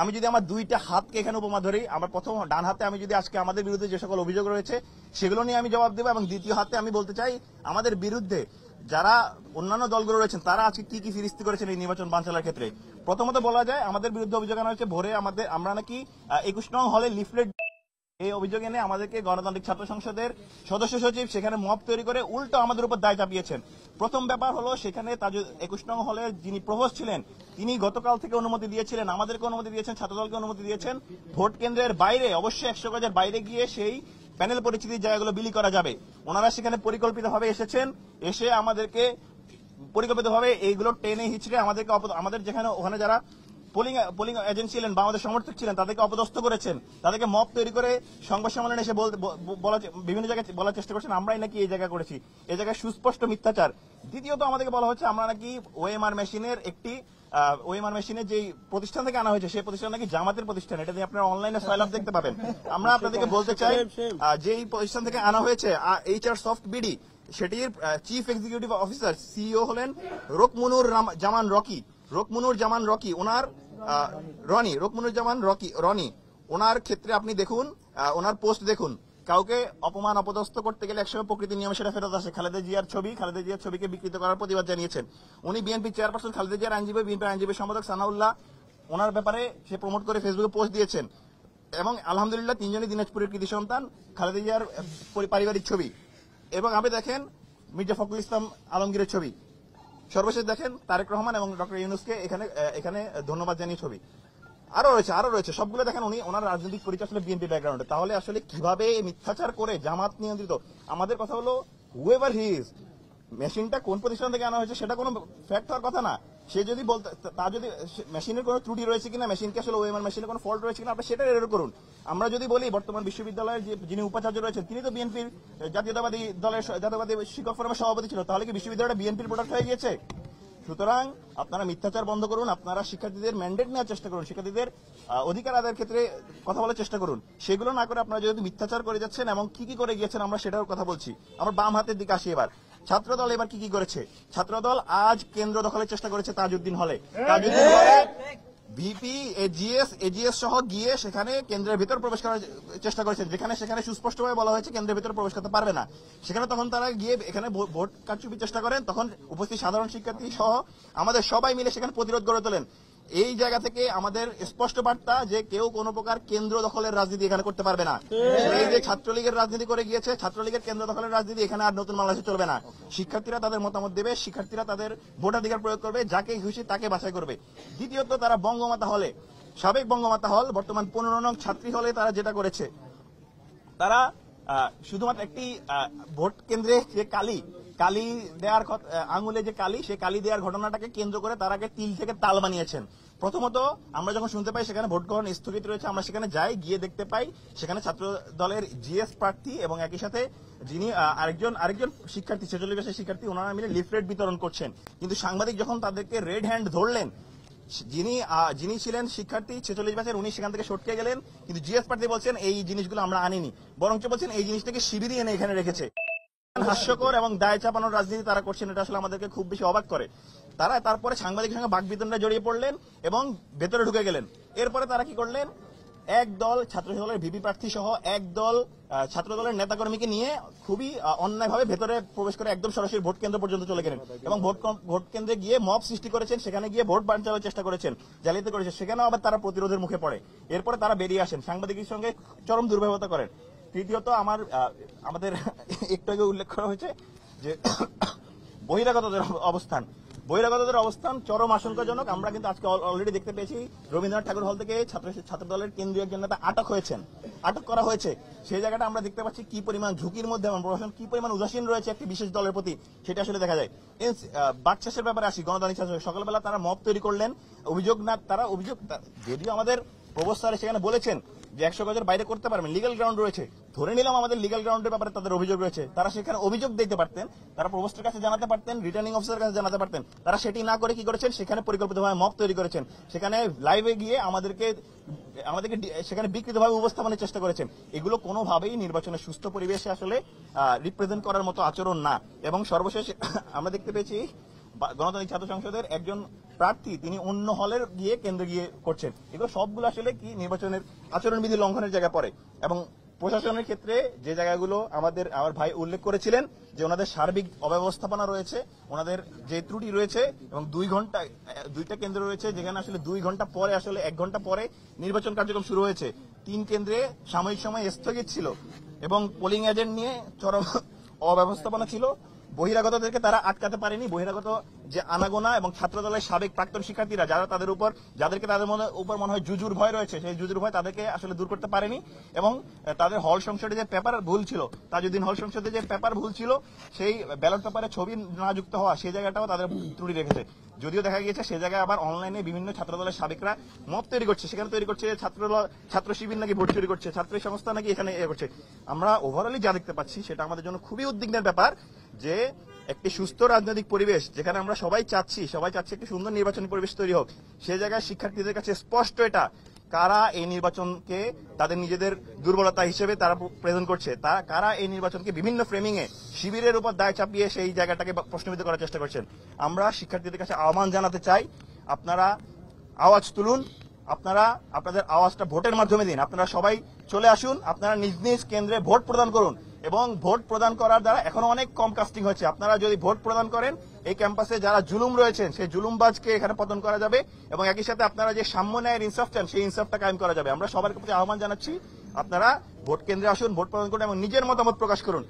আমি যদি আমার দুইটা হাতকে এখানে উপমা ধরি, আমার প্রথম ডান হাতে আমি যদি আজকে আমাদের বিরুদ্ধে যে সকল অভিযোগ রয়েছে সেগুলো নিয়ে আমি জবাব দেবো, এবং দ্বিতীয় হাতে আমি বলতে চাই আমাদের বিরুদ্ধে যারা অন্যান্য দলগুলো রয়েছেন তারা আজকে কি কি ফিরিস্তি করেছেন এই নির্বাচন বানচালের ক্ষেত্রে। প্রথমত বলা যায় আমাদের বিরুদ্ধে অভিযোগ আনা হয়েছে ভোরে আমরা নাকি 21 নং হলে লিফলেট, এই অভিযোগ এনে আমাদেরকে গণতান্ত্রিক ছাত্র সংসদের সদস্য সচিব সেখানে মব তৈরি করে উল্টো আমাদের উপর দায় চাপিয়েছেন। প্রথম ব্যাপার হলো সেখানে 21 নং হলের যিনি প্রভোস্ট ছিলেন তিনি গতকাল থেকে অনুমতি দিয়েছিলেন, আমাদেরকে অনুমতি দিয়েছেন, ছাত্রদলকে অনুমতি দিয়েছেন ভোট কেন্দ্রের বাইরে, অবশ্যই 100 গজের বাইরে গিয়ে সেই প্যানেল পরিচিতির জায়গাগুলো বিলি করা যাবে। ওনারা সেখানে পরিকল্পিতভাবে এসেছেন, এসে আমাদেরকে পরিকল্পিতভাবে এইগুলো টেনে হিচড়ে আমাদের যেখানে ওখানে যারা পোলিং এজেন্ট ছিলেন বা আমাদের সমর্থক ছিলেন তাদেরকে অপদস্থ করেছেন, তাদেরকে মব তৈরি করে সংবাদ সম্মেলনে এসে বিভিন্ন জায়গায় বলার চেষ্টা করছেন আমরাই নাকি এই জায়গা করেছি। এই জায়গায় সুস্পষ্ট মিথ্যাচার। দ্বিতীয়ত আমাদেরকে বলা হচ্ছে আমরা নাকি ওএমআর মেশিনের যে প্রতিষ্ঠান থেকে আনা হয়েছে সেই প্রতিষ্ঠান নাকি জামাতের প্রতিষ্ঠান। এটা দিয়ে আপনারা অনলাইনে ফাইল আপ দেখতে পাবেন। আমরা আপনাদেরকে বলতে চাই যেই প্রতিষ্ঠান থেকে আনা হয়েছে HR সফট বিডি, সেটির চিফ এক্সিকিউটিভ অফিসার সিইও হলেন রকমুনুর জামান রকি, ওনার রনি। ওনার ক্ষেত্রে আপনি দেখুন, ওনার পোস্ট দেখুন, কাউকে অপমান অপদস্থ করতে গেলে একসময় প্রকৃতির নিয়মে সেটা ফেরত আসে। খালেদা জিয়ার ছবিকে বিকৃত করার প্রতিবাদ জানিয়েছেন উনি। বিএনপি চেয়ারপারসন খালেদা জিয়ার আইনজীবী, বিএনপি আইনজীবী সম্পাদক সানাউল্লাহ ওনার ব্যাপারে সে প্রমোট করে ফেসবুকে পোস্ট দিয়েছেন। এবং আলহামদুলিল্লাহ তিনজনই দিনাজপুরের কৃতি সন্তান, খালেদা জিয়ার পারিবারিক ছবি। এবং আপনি দেখেন মির্জা ফখরুল ইসলাম আলমগীরের ছবি। সর্বশেষ দেখেন তারেক রহমান এবং ডক্টর ইউনূসকে এখানে ধন্যবাদ জানিয়ে ছবি। আরো রয়েছে সবগুলো দেখেন ওনার রাজনৈতিক পরিচয় আসলে বিএনপি ব্যাকগ্রাউন্ডে। তাহলে আসলে কিভাবে মিথ্যাচার করে জামাত নিয়ন্ত্রিত, আমাদের কথা হলো হুএভার হি ইজ, মেশিনটা কোন প্রতিষ্ঠান থেকে আনা হয়েছে সেটা কোনো ফ্যাক্ট হওয়ার কথা না। সে যদি যদি মেশিনের কোনো ত্রুটি রয়েছে কিনা, মেশিনকে আসলে ওএমআর মেশিনের কোনো ফল্ট রয়েছে কিনা আপনি সেটা এরর করুন। আমরা যদি বলি বর্তমান বিশ্ববিদ্যালয়ের যিনি উপাচার্য রয়েছেন তিনি তো বিএনপির জাতীয়তাবাদী শিক্ষক ফোরামের সভাপতি ছিল, তাহলে কি বিশ্ববিদ্যালয়টা বিএনপির প্রোডাক্ট হয়ে গিয়েছে? সুতরাং আপনারা মিথ্যাচার বন্ধ করুন, আপনারা শিক্ষার্থীদের ম্যান্ডেট নেওয়ার চেষ্টা করুন, শিক্ষার্থীদের অধিকার আদায়ের ক্ষেত্রে কথা বলার চেষ্টা করুন। সেগুলো না করে আপনারা যেহেতু মিথ্যাচার করে যাচ্ছেন এবং কি কি করে গিয়েছেন আমরা সেটার কথা বলছি। আমরা বাম হাতের দিকে আসি। এবার ছাত্রদল এবার কি কি করেছে। ছাত্রদল আজ কেন্দ্র দখলের চেষ্টা করেছে তাজউদ্দিন হলে ভিপি এজিএস সহ গিয়ে সেখানে কেন্দ্রের ভিতর প্রবেশ করার চেষ্টা করেছেন, সেখানে সুস্পষ্টভাবে বলা হয়েছে কেন্দ্রের ভিতরে প্রবেশ করতে পারবে না। সেখানে তখন তারা গিয়ে এখানে ভোট কারচুপির চেষ্টা করেন, তখন উপস্থিত সাধারণ শিক্ষার্থী সহ আমাদের সবাই মিলে সেখানে প্রতিরোধ গড়ে তোলেন। এই জায়গা থেকে আমাদের স্পষ্ট বার্তা যে কেউ কোনো প্রকার কেন্দ্র দখলের রাজনীতি এখানে করতে পারবে না। এই যে ছাত্রলীগের রাজনীতি করে গিয়েছে, ছাত্রলীগের কেন্দ্র দখলের রাজনীতি এখানে আর নতুন বাংলাদেশে চলবে না। শিক্ষার্থীরা তাদের মতামত দেবে, শিক্ষার্থীরা তাদের ভোটাধিকার প্রয়োগ করবে, যাকে খুশি তাকে বাছাই করবে। দ্বিতীয়ত তারা বঙ্গমাতা হলে, সাবেক বঙ্গমাতা হল বর্তমান 15 নং ছাত্রী হলে তারা যেটা করেছে, তারা শুধুমাত্র একটি ভোট কেন্দ্রে যে কালি দেওয়ার আঙুলে যে সেই কালি দেওয়ার ঘটনাটাকে কেন্দ্র করে তার আগে তিল থেকে তাল বানিয়েছেন। প্রথমত আমরা যখন শুনতে পাই সেখানে ভোট গ্রহণ স্থগিত রয়েছে, আমরা সেখানে যাই, গিয়ে দেখতে পাই সেখানে ছাত্র দলের জিএস প্রার্থী এবং একই সাথে যিনি আরেকজন শিক্ষার্থী 46 বছরের শিক্ষার্থী, ওনারা মিলে লিফলেট বিতরণ করছেন। কিন্তু সাংবাদিক যখন তাদেরকে রেড হ্যান্ড ধরলেন, যিনি ছিলেন শিক্ষার্থী 46 বছর, উনি সেখান থেকে সটকে গেলেন। কিন্তু জিএস প্রার্থী বলছেন এই জিনিসগুলো আমরা আনিনি, বরঞ্চ বলছেন এই জিনিসটাকে শিবিরই এনে এখানে রেখেছে। হাস্যকর এবং দায় চাপানোর রাজনীতি তারা করছেন, এটা আসলে আমাদেরকে খুব বেশি অবাক করে। তারা তারপরে সাংবাদিকের সঙ্গে বাকবিতণ্ডায় জড়িয়ে পড়লেন এবং ভেতরে ঢুকে গেলেন। এরপরে তারা কি করলেন, একদল ছাত্রদলের ভিপি প্রার্থী সহ একদল ছাত্রদলের নেতাকর্মীকে নিয়ে খুবই অন্যায়ভাবে ভেতরে প্রবেশ করে একদম সরাসরি ভোট কেন্দ্র পর্যন্ত চলে গেলেন এবং ভোট কেন্দ্রে গিয়ে মব সৃষ্টি করেছেন, সেখানে গিয়ে ভোট বানচালের চেষ্টা করেছেন, জালিয়াতি করেছেন। সেখানেও আবার তারা প্রতিরোধের মুখে পড়ে। এরপরে তারা বেরিয়ে আসেন, সাংবাদিকের সঙ্গে চরম দুর্ব্যবহার করেন। তৃতীয়ত আমাদের একটু আগে উল্লেখ করা হয়েছে যে বহিরাগতদের অবস্থান চরম আশঙ্কাজনক। আমরা কিন্তু আজকে অলরেডি দেখতে পেয়েছি রবীন্দ্রনাথ ঠাকুর হল থেকে ছাত্রদলের কেন্দ্রীয় একজন নেতা আটক করা হয়েছে। সেই জায়গাটা আমরা দেখতে পাচ্ছি কি পরিমাণ ঝুঁকির মধ্যে এবং প্রশাসন কি পরিমাণ উদাসীন রয়েছে একটি বিশেষ দলের প্রতি, সেটা আসলে দেখা যায়। বাকচাষের ব্যাপারে আসি, গণতান্ত্রিক ছাত্র সকালবেলা তারা মব তৈরি করলেন, যদিও আমাদের প্রভোস্ট স্যার সেখানে বলেছেন যে 100 গজের বাইরে করতে পারবেন, লিগ্যাল গ্রাউন্ড রয়েছে। ধরে নিলাম আমাদের লিগ্যাল গ্রাউন্ডের ব্যাপারে তাদের অভিযোগ রয়েছে, তারা সেখানে অভিযোগ দিতে পারতেন, তারা প্রভোস্টের কাছে জানাতে পারতেন, রিটার্নিং অফিসারের কাছে জানাতে পারতেন। তারা সেটি না করে কি করেছেন, সেখানে পরিকল্পিতভাবে মব তৈরি করেছেন, সেখানে লাইভে গিয়ে আমাদেরকে সেখানে বিকৃতভাবে উপস্থাপনের চেষ্টা করেছেন। এগুলো কোনোভাবেই নির্বাচনের সুস্থ পরিবেশে আসলে রিপ্রেজেন্ট করার মতো আচরণ না। এবং সর্বশেষ আমরা দেখতে পেয়েছি গণতান্ত্রিক ছাত্র সংসদের একজন প্রার্থী তিনি অন্য হলের গিয়ে কেন্দ্রে গিয়ে করছেন। এগুলো সবগুলো আসলে কি নির্বাচনের আচরণবিধি লঙ্ঘনের জায়গা পড়ে। এবং প্রশাসনের ক্ষেত্রে যে জায়গাগুলো আমার ভাই উল্লেখ করেছিলেন যে ওনাদের সার্বিক অব্যবস্থাপনা রয়েছে, ওনাদের যে ত্রুটি রয়েছে, এবং 2টা কেন্দ্র রয়েছে যেখানে আসলে 2 ঘন্টা পরে আসলে 1 ঘন্টা পরে নির্বাচন কার্যক্রম শুরু হয়েছে। 3 কেন্দ্রে সাময়িক সময় স্থগিত ছিল এবং পোলিং এজেন্ট নিয়ে চরম অব্যবস্থাপনা ছিল। বহিরাগতদেরকে তারা আটকাতে পারেনি। বহিরাগত যে আনাগোনা এবং ছাত্রদলের সাবেক প্রাক্তন শিক্ষার্থীরা যাদেরকে তাদের উপর মনে হয় জুজুর ভয় রয়েছে, সেই জুজুর ভয় তাদেরকে আসলে দূর করতে পারেনি। এবং তাদের হল সংসদে যে পেপার ভুল ছিল, তাজউদ্দিন হল সংসদে যে পেপার ভুল ছিল, সেই ব্যালট পেপারে ছবি না যুক্ত হওয়া, সেই জায়গাটাও তাদের ত্রুটি রেখেছে। যদিও দেখা গিয়েছে সেই জায়গায় আবার অনলাইনে বিভিন্ন ছাত্রদলের সাবেকরা মত তৈরি করছে, সেখানে তৈরি করছে ছাত্র শিবির নাকি ভোট চুরি করছে, ছাত্র সংস্থা নাকি এখানে করছে। আমরা ওভারঅলি যা দেখতে পাচ্ছি সেটা আমাদের জন্য খুবই উদ্বিগ্নের ব্যাপার যে একটি সুস্থ রাজনৈতিক পরিবেশ যেখানে আমরা সবাই চাচ্ছি একটি সুন্দর নির্বাচনী পরিবেশ তৈরি হোক, সেই জায়গায় শিক্ষার্থীদের কাছে স্পষ্ট এটা কারা এই নির্বাচনকে তাদের নিজেদের দুর্বলতা হিসেবে তারা প্রেজেন্ট করছে, কারা এই নির্বাচনকে বিভিন্ন ফ্রেমিং এ শিবিরের উপর দায় চাপিয়ে সেই জায়গাটাকে প্রশ্নবিদ্ধ করার চেষ্টা করছেন। আমরা শিক্ষার্থীদের কাছে আহ্বান জানাতে চাই, আপনারা আওয়াজ তুলুন, আপনাদের আওয়াজটা ভোটের মাধ্যমে দিন। আপনারা সবাই চলে আসুন, আপনারা নিজ নিজ কেন্দ্রে ভোট প্রদান করুন। এবং ভোট প্রদান করার দ্বারা এখনো অনেক কম কাস্টিং হচ্ছে। আপনারা যদি ভোট প্রদান করেন, এই ক্যাম্পাসে যারা জুলুম রয়েছেন সেই জুলুমবাজকে এখানে পতন করা যাবে এবং একই সাথে আপনারা যে সাম্য ন্যায়ের ইনসাফ চান সেই ইনসাফটা কায়েম করা যাবে। আমরা সবার প্রতি আহ্বান জানাচ্ছি, আপনারা ভোট কেন্দ্রে আসুন, ভোট প্রদান করুন এবং নিজের মতামত প্রকাশ করুন।